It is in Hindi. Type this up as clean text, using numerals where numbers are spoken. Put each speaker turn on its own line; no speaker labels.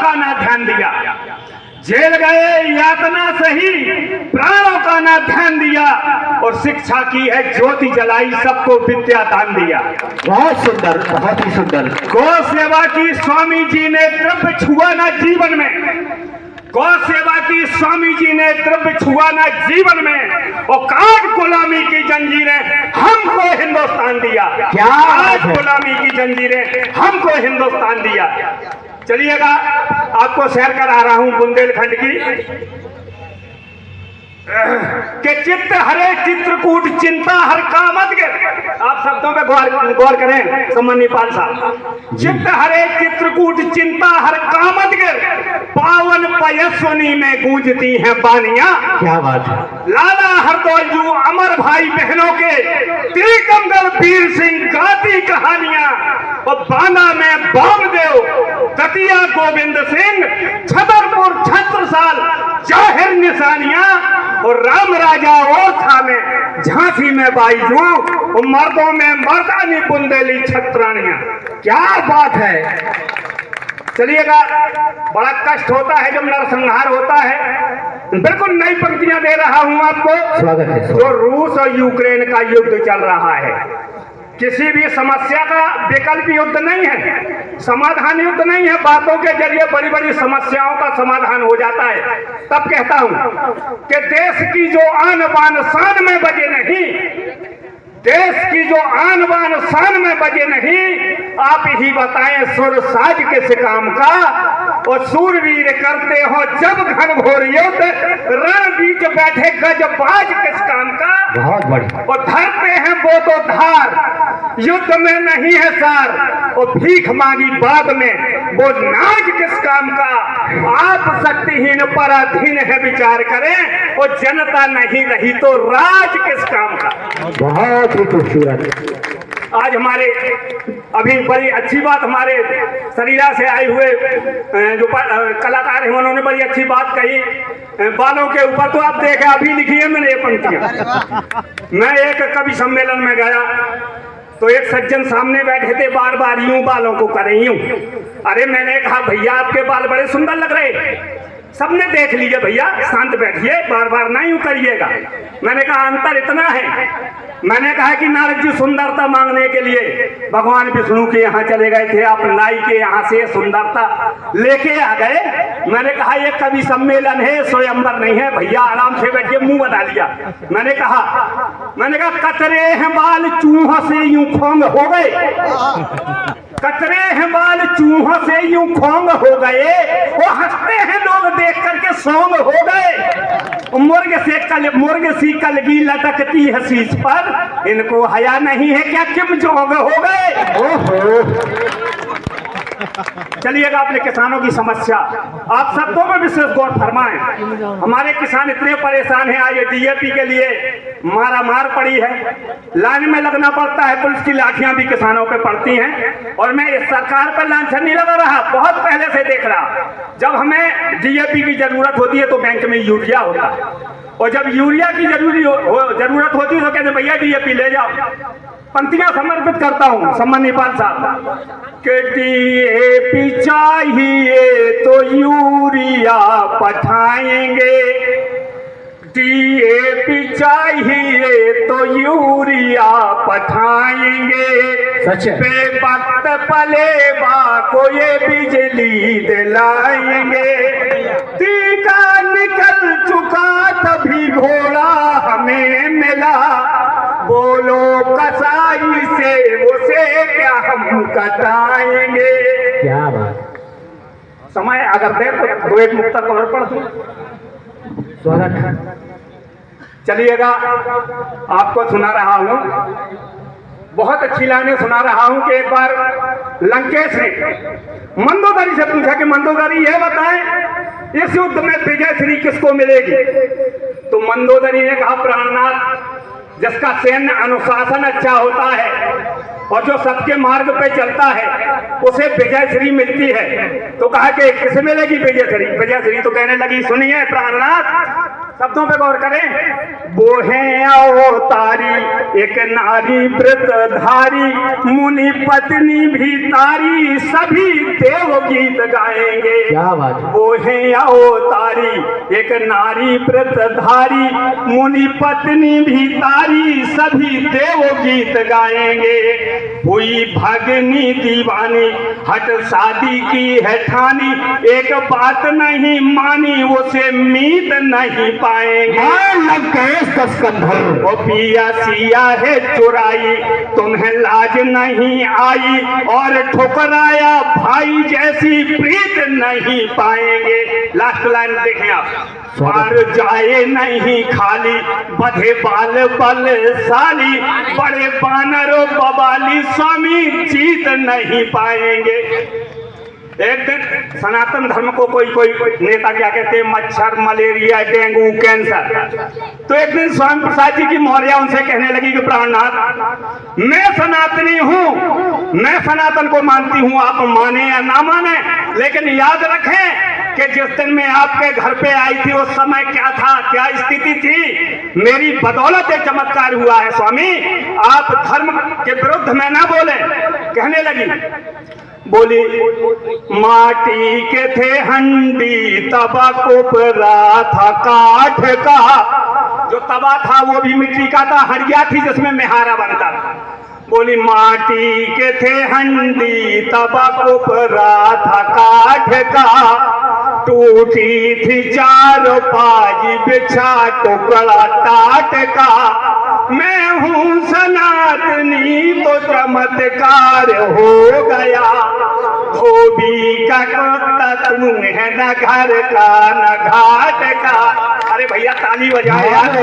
का ना ध्यान दिया, जेल गए यातना सही, प्राणों का ना ध्यान दिया, और शिक्षा की है ज्योति जलाई, सबको विद्या दान दिया।
बहुत सुंदर, बहुत ही सुंदर।
गौ सेवा की स्वामी जी ने द्रव्य छुआ ना जीवन में, गौ सेवा की स्वामी जी ने द्रव्य छुआ ना जीवन में, और काट गुलामी की जंजीरें हमको हिंदुस्तान दिया।
क्या
आज गुलामी की जंजीरें हमको हिंदुस्तान दिया। चलिएगा, आपको शेयर करा रहा हूं बुंदेलखंड की के चित्त हरे चित्रकूट चिंता हर कामत गिर। आप शब्दों पे गौर करें सम्मानीय पाल साहब। चित्त हरे चित्रकूट चिंता हर कामत गिर, पावन पयस्वनी में गूंजती हैं बानियां।
क्या बात है।
लाला हरदौलजू अमर भाई बहनों के, तिलकमगढ़ वीर सिंह गाती कहानियां, और बाना में बामदेव, दतिया गोविंद सिंह, छतरपुर छत्रसाल जाहिर निशानियां, और राम राजा और था में झांसी में बाईजू, और मर्दों में मर्दानी बुंदेली छत्रानियां।
क्या बात है।
चलिएगा, बड़ा कष्ट होता है जब नरसंहार होता है। बिल्कुल नई पंक्तियां दे रहा हूं आपको।
स्वागत है।
जो रूस और यूक्रेन का युद्ध चल रहा है, किसी भी समस्या का विकल्प युद्ध नहीं है, समाधान युद्ध नहीं है। बातों के जरिए बड़ी बड़ी समस्याओं का समाधान हो जाता है। तब कहता हूं कि देश की जो आन बान शान में बजे नहीं, देश की जो आन बान शान में बजे नहीं, आप ही बताएं सुर साज किस काम का, और सूरवीर करते हो जब घनघोर युद्ध, रण बीच बैठे गजबाज किस काम का।
बहुत बढ़िया।
और धरते हैं वो तो धार, युद्ध में नहीं है सार, और भीख मांगी बाद में वो नाज किस काम का। आप शक्तिहीन पराधीन है विचार करें, और जनता नहीं रही तो राज किस काम का।
बहुत ही खूबसूरत।
आज हमारे अभी बड़ी अच्छी बात, हमारे सरीरा से आए हुए जो कलाकार हैं उन्होंने बड़ी अच्छी बात कही बालों के ऊपर। तो आप देखें, अभी लिखी है मैंने ये पंक्तियां। मैं एक कवि सम्मेलन में गया तो एक सज्जन सामने बैठे थे, बार बार यूं बालों को करें यूं। अरे मैंने कहा भैया आपके बाल बड़े सुंदर लग रहे। सबने देख लीजिए भैया, शांत बैठिए, बार बार ना यूं करिएगा। मैंने कहा अंतर इतना है, मैंने कहा कि नारद जी सुंदरता मांगने के लिए भगवान विष्णु के यहाँ चले गए थे, आप नाई के यहाँ से सुंदरता लेके आ गए। मैंने कहा ये कवि सम्मेलन है, स्वयंवर नहीं है भैया, आराम से बैठिए, मुंह बता लिया। मैंने कहा कतरे हैं बाल चूहों से यूं खोंग हो गए, कतरे हैं बाल चूहों से यूं खोंग हो गए, वो हंसते हैं लोग देख करके सौंग हो गए। मुर्ग सी कलगी लटकती है शीश पर, इनको हया नहीं है क्या किम जोग हो गए। ओहो। चलिएगा, अपने किसानों की समस्या आप सबको में विशेष गौर फरमाएं। हमारे किसान इतने परेशान हैं, आज डीएपी के लिए मारा मार पड़ी है, लाइन में लगना पड़ता है, पुलिस की लाठियां भी किसानों पे पड़ती हैं। और मैं इस सरकार पर लांछन नहीं लगा रहा, बहुत पहले से देख रहा। जब हमें डीएपी की जरूरत होती है तो बैंक में यूरिया होता है, और जब यूरिया की जरूरत होती है तो कहते भैया डीएपी ले जाओ। पंक्तियां समर्पित करता हूं सम्मानीय पाल साहब के डीएपी चाहिए तो यूरिया पठाएंगे, डीएपी चाहिए तो यूरिया पठाएंगे, बेवक्त पलेबा को ये बिजली दिलाएंगे। टीका निकल चुका तभी घोड़ा हमें मिला, बोलो कसाई से उसे क्या हम कटाएंगे।
क्या बात।
समय अगर दे तो दो एक मुक्तक और पढ़ दूं।
स्वागत।
चलिएगा, आपको सुना रहा हूं, बहुत अच्छी लाइनें सुना रहा हूं कि एक बार लंकेश ने मंदोदरी से पूछा कि मंदोदरी यह बताएं इस युद्ध में विजय श्री किसको मिलेगी। तो मंदोदरी ने कहा प्राणनाथ, जिसका सैन्य अनुशासन अच्छा होता है और जो सबके मार्ग पे चलता है उसे विजय श्री मिलती है। तो कहा कि किसे मिलेगी विजय श्री। विजय श्री तो कहने लगी सुनिए प्राणनाथ, शब्दों पे गौर करें। वो है अवतारी एक नारी व्रतधारी, मुनि पत्नी भी तारी, सभी देव गीत गाएंगे।
क्या बात है।
वो है अवतारी एक नारी व्रतधारी, मुनि पत्नी भी तारी, सभी देव गीत गाएंगे। हुई भगनी दीवानी हट शादी की है ठानी, एक बात नहीं मानी उसे मीत नहीं पाएंगे। वो पिया सिया है चुराई तुम्हें लाज नहीं आई, और ठुकराया भाई जैसी प्रीत नहीं पाएंगे। लास्ट लाइन देखें आप। पार जाए नहीं खाली बधे बाल बलशाली, बड़े बानरों बवाली स्वामी जीत नहीं पाएंगे। एक दिन सनातन धर्म को कोई नेता क्या कहते हैं, मच्छर मलेरिया डेंगू कैंसर। तो एक दिन स्वामी प्रसाद जी की मौर्या उनसे कहने लगी कि प्राणनाथ, मैं सनातनी हूँ, मैं सनातन को मानती हूँ, आप माने या ना माने, लेकिन याद रखें कि जिस दिन मैं आपके घर पे आई थी उस समय क्या था, क्या स्थिति थी, मेरी बदौलत एक चमत्कार हुआ है स्वामी, आप धर्म के विरुद्ध में ना बोले। कहने लगी, बोली माटी के थे हंडी तवा कोपरा था काठ का, जो तवा था वो भी मिट्टी का था, हड़िया थी जिसमें मेहारा बनता था। बोली माटी के थे हंडी तवा कोपरा था काठ का, टूटी थी चारों पाजी बिछा टुकड़ा टाट का, मैं हूँ सनातनी तो चमत्कार हो गया, धोबी का कुत्ता तुम है न घर का न घाट का। अरे भैया ताली बजाओ यार।